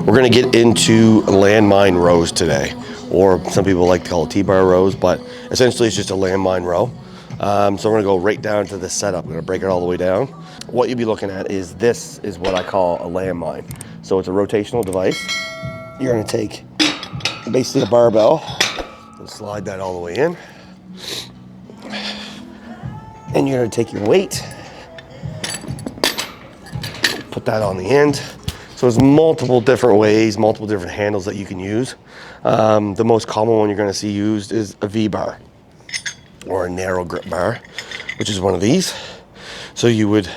We're going to get into landmine rows today, or some people like to call it Tbar rows, but essentially it's just a landmine row. So we're going to go right down to the setup. I'm going to break it all the way down. What you'll be looking at is this is what I call a landmine. So it's a rotational device. You're going to take basically a barbell and slide that all the way in. And you're going to take your weight, put that on the end. So there's multiple different ways, multiple different handles that you can use. The most common one you're going to see used is a V-bar or a narrow grip bar, which is one of these. So you would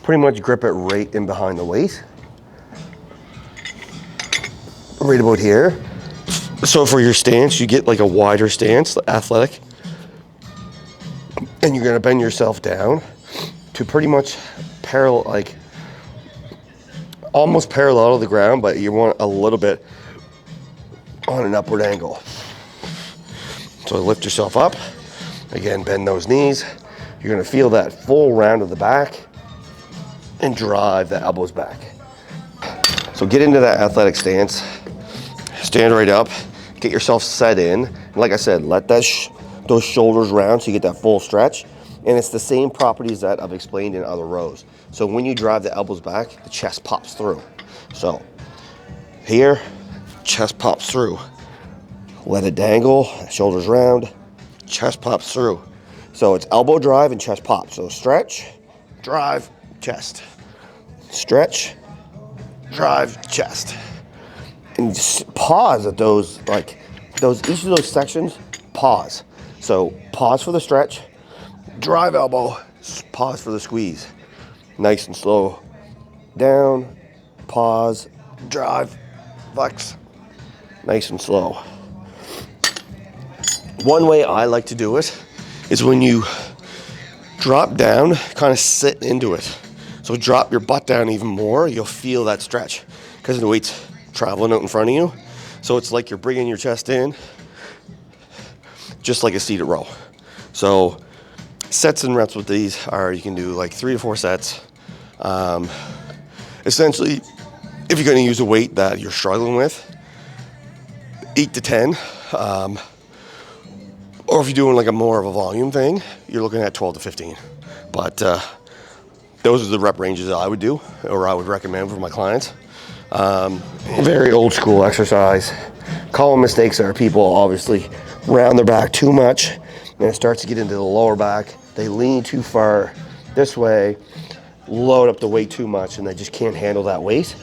pretty much grip it right in behind the weight, right about here. So for your stance, you get like a wider stance, athletic, and you're going to bend yourself down to pretty much parallel, like almost parallel to the ground, but you want a little bit on an upward angle. So lift yourself up. Again, bend those knees. You're gonna feel that full round of the back and drive the elbows back. So get into that athletic stance. Stand right up. Get yourself set in. And like I said, let that those shoulders round so you get that full stretch. And it's the same properties that I've explained in other rows. So when you drive the elbows back, the chest pops through. So here, chest pops through. Let it dangle, shoulders round, chest pops through. So it's elbow drive and chest pop. So stretch, drive, chest. Stretch, drive, chest. And just pause at those, like each of those sections, pause. So pause for the stretch, drive elbow, pause for the squeeze. Nice and slow. Down, pause, drive, flex. Nice and slow. One way I like to do it is when you drop down, kind of sit into it. So drop your butt down even more, you'll feel that stretch because the weight's traveling out in front of you. So it's like you're bringing your chest in, just like a seated row. So sets and reps with these are, you can do like 3 to 4 sets. Essentially, if you're going to use a weight that you're struggling with, 8 to 10. Or if you're doing like a more of a volume thing, you're looking at 12 to 15. But those are the rep ranges that I would do, or I would recommend for my clients. Very old school exercise. Common mistakes are people obviously round their back too much, and it starts to get into the lower back. They lean too far this way, load up the weight too much, and they just can't handle that weight.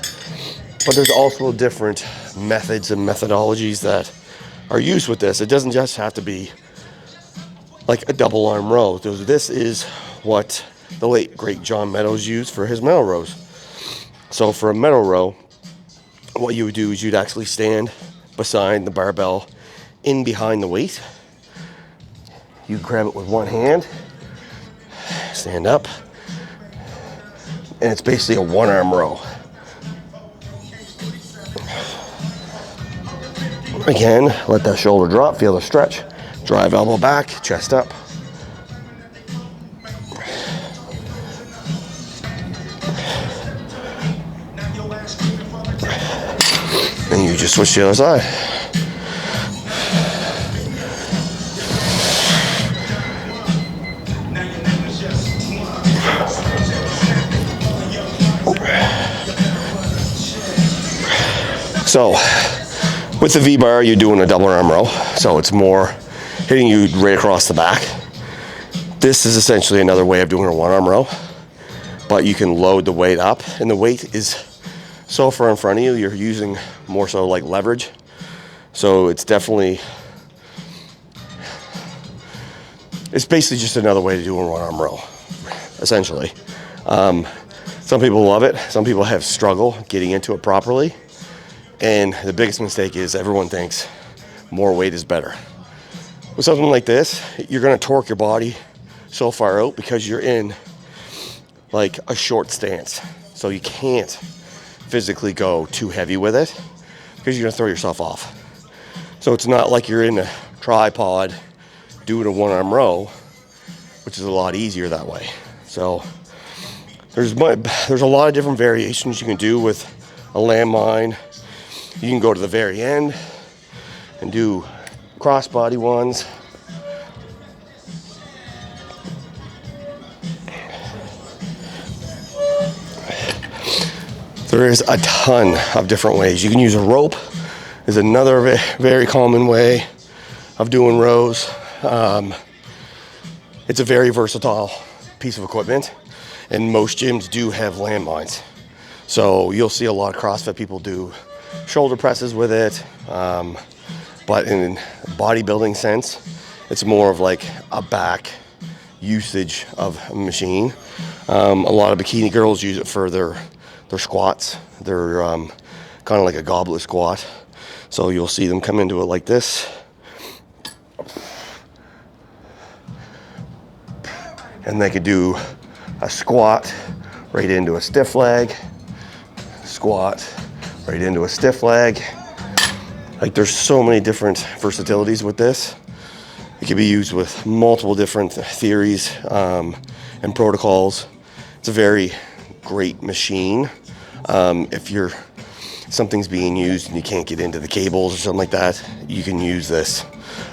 But there's also different methods and methodologies that are used with this. It doesn't just have to be like a double arm row. This is what the late great John Meadows used for his medal rows. So for a medal row, what you would do is you'd actually stand beside the barbell in behind the weight. You grab it with one hand, stand up, and it's basically a one arm row. Again, let that shoulder drop, feel the stretch. Drive elbow back, chest up. And you just switch to the other side. So with the V-bar, you're doing a double arm row, so it's more hitting you right across the back. This is essentially another way of doing a one arm row, but you can load the weight up, and the weight is so far in front of you, you're using more so like leverage. So it's definitely, it's basically just another way to do a one arm row, essentially. Some people love it. Some people have struggle getting into it properly. And the biggest mistake is everyone thinks more weight is better. With something like this, you're gonna torque your body so far out because you're in like a short stance. So you can't physically go too heavy with it because you're gonna throw yourself off. So it's not like you're in a tripod doing a one arm row, which is a lot easier that way. So there's a lot of different variations you can do with a landmine. You can go to the very end and do crossbody ones. There is a ton of different ways. You can use a rope is another very common way of doing rows. It's a very versatile piece of equipment, and most gyms do have landmines. So you'll see a lot of CrossFit people do shoulder presses with it, but in bodybuilding sense, it's more of like a back usage of a machine. A lot of bikini girls use it for their squats. They're kind of like a goblet squat. So you'll see them come into it like this. And they could do a squat right into a stiff leg, squat right into a stiff leg. Like, there's so many different versatilities with this. It can be used with multiple different theories and protocols. It's a very great machine. If something's being used and you can't get into the cables or something like that, you can use this.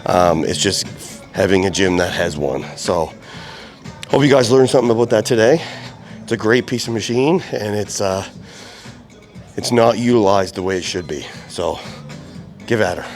It's just having a gym that has one. So hope you guys learned something about that today. It's a great piece of machine, and it's not utilized the way it should be. So give at her.